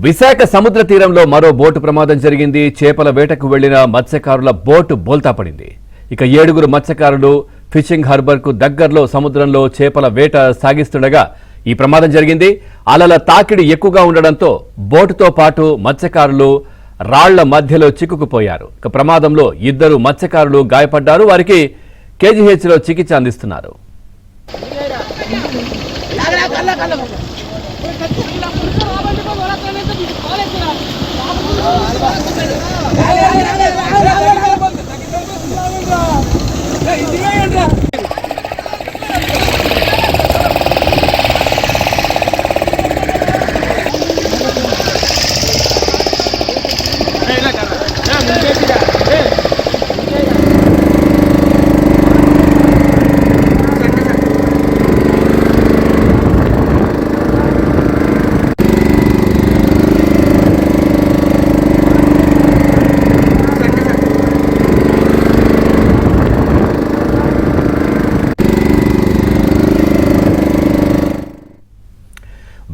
విశాఖ సముద్ర తీరంలో మరో బోటు ప్రమాదం జరిగింది. చేపల వేటకు వెళ్లిన మత్స్యకారుల బోటు బోల్తా పడింది. ఇక 7 మత్స్యకారులు ఫిషింగ్ హార్బర్ కు దగ్గరలో సముద్రంలో చేపల వేట సాగిస్తుండగా ఈ ప్రమాదం జరిగింది. అలల తాకిడి ఎక్కువగా ఉండడంతో బోటుతో పాటు మత్స్యకారులు రాళ్ల మధ్యలో చిక్కుకుపోయారు. ఇక ప్రమాదంలో 2 మత్స్యకారులు గాయపడ్డారు. వారికి కేజీహెచ్లో చికిత్స అందిస్తున్నారు.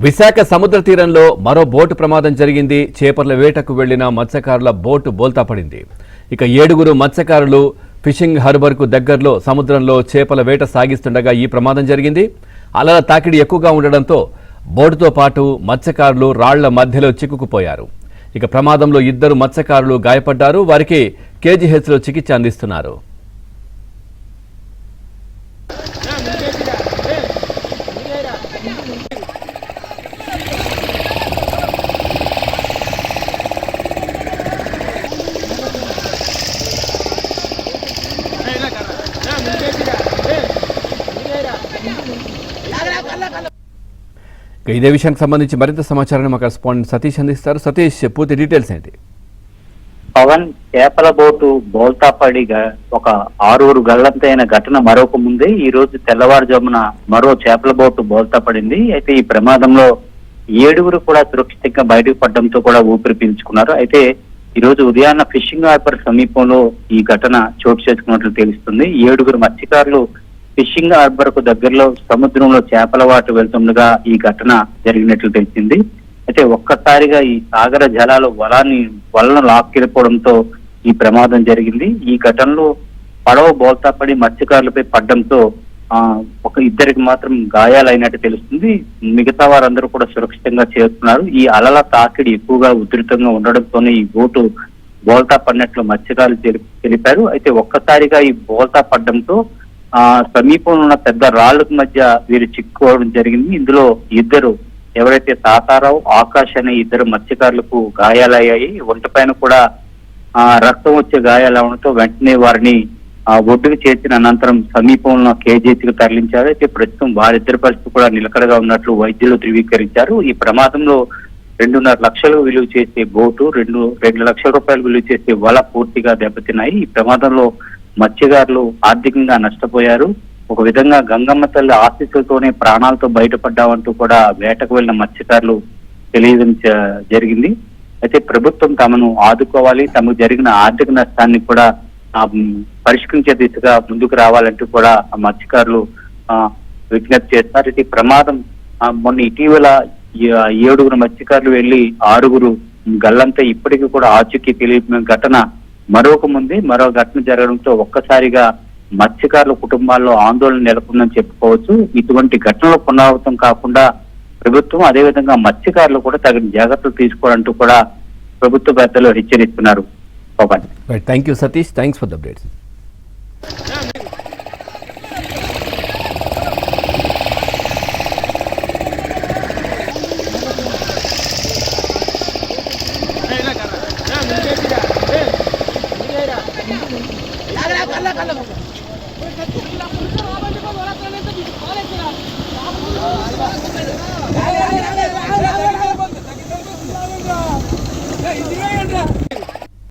విశాఖ సముద్ర తీరంలో మరో బోటు ప్రమాదం జరిగింది. చేపల వేటకు వెళ్లిన మత్స్యకారుల బోటు బోల్తా పడింది. ఇక 7 మత్స్యకారులు ఫిషింగ్ హార్బర్ కు దగ్గరలో సముద్రంలో చేపల వేట సాగిస్తుండగా ఈ ప్రమాదం జరిగింది. అలల తాకిడి ఎక్కువగా ఉండడంతో బోటుతో పాటు మత్స్యకారులు రాళ్ల మధ్యలో చిక్కుకుపోయారు. ఇక ప్రమాదంలో 2 మత్స్యకారులు గాయపడ్డారు. వారికి కేజీహెచ్లో చికిత్స అందిస్తున్నారు. ఇదే విషయానికి సంబంధించి మరింత సమాచారాన్ని మా కరెస్పాండెంట్ సతీష్ అందిస్తారు. సతీష్, పూర్తి డీటెయిల్స్ ఏంటి? పవన్, చేపల బోటు బోల్తా పడి ఒక 6 గల్లంతైన ఘటన మరొక ముందే ఈ రోజు తెల్లవారుజామున మరో చేపల బోటు బోల్తా పడింది. అయితే ఈ ప్రమాదంలో 7 కూడా సురక్షితంగా బయటకు పడడంతో కూడా ఊపిరి పీల్చుకున్నారు. అయితే ఈ రోజు ఉదయాన్న ఫిషింగ్ హార్బర్ సమీపంలో ఈ ఘటన చోటు చేసుకున్నట్లు తెలుస్తుంది. 7 మత్స్యకారులు ఫిషింగ్ హార్బర్ కు దగ్గరలో సముద్రంలో చేపల వాటు వెళ్తుండగా ఈ ఘటన జరిగినట్లు తెలిసింది. అయితే ఒక్కసారిగా ఈ సాగర జలాలు వలను లాక్కెళ్ళిపోవడంతో ఈ ప్రమాదం జరిగింది. ఈ ఘటనలో పడవ బోల్తా పడి మత్స్యకారులపై పడ్డంతో 2 మాత్రం గాయాలైనట్టు తెలుస్తుంది. మిగతా వారందరూ కూడా సురక్షితంగా చేరుతున్నారు. ఈ అలల తాకిడి ఎక్కువగా ఉధృతంగా ఉండడంతోనే ఈ బోటు బోల్తా పడినట్లు మత్స్యకారులు తెలిపారు. అయితే ఒక్కసారిగా ఈ బోల్తా పడ్డంతో సమీపంలో ఉన్న పెద్ద రాళ్లకు మధ్య వీరు చిక్కుకోవడం జరిగింది. ఇందులో 2 ఎవరైతే తాతారావు, ఆకాష్ అనే 2 మత్స్యకారులకు గాయాలయ్యాయి. ఒంటిపైన కూడా రక్తం వచ్చే గాయాలు అవడంతో వెంటనే వారిని ఒడ్డుకు చేర్చిన అనంతరం సమీపంలో కేజీహెచ్కి తరలించారు. అయితే ప్రస్తుతం వారిద్దరి పరిస్థితి కూడా నిలకడగా ఉన్నట్లు వైద్యులు ధృవీకరించారు. ఈ ప్రమాదంలో 2.5 లక్షలు విలువ చేసే బోటు, 2 లక్షల రూపాయలు విలువ చేసే వల పూర్తిగా దెబ్బతిన్నాయి. ఈ ప్రమాదంలో మత్స్యకారులు ఆర్థికంగా నష్టపోయారు. ఒక విధంగా గంగమ్మ తల్లి ఆశీస్సులతోనే ప్రాణాలతో బయటపడ్డామంటూ కూడా వేటకు వెళ్లిన మత్స్యకారులు తెలియడం జరిగింది. అయితే ప్రభుత్వం తమను ఆదుకోవాలి, తమకు జరిగిన ఆర్థిక నష్టాన్ని కూడా పరిష్కరించే దిశగా ముందుకు రావాలంటూ కూడా మత్స్యకారులు విజ్ఞప్తి చేస్తున్నారు. అయితే ప్రమాదం మొన్న ఇటీవల 7 మత్స్యకారులు వెళ్లి 6 గల్లంతా ఇప్పటికీ కూడా ఆచూకీ తెలియని ఘటన మరొక ఘటన జరగడంతో ఒక్కసారిగా మత్స్యకారుల కుటుంబాల్లో ఆందోళన నెలకొందని చెప్పుకోవచ్చు. ఇటువంటి ఘటనలు పునరావృతం కాకుండా ప్రభుత్వం, అదేవిధంగా మత్స్యకారులు కూడా తగిన జాగ్రత్తలు తీసుకోవాలంటూ కూడా ప్రభుత్వ పెద్దలు హెచ్చరిస్తున్నారు. Thank you Satish, thanks for the updates. కళ్ళ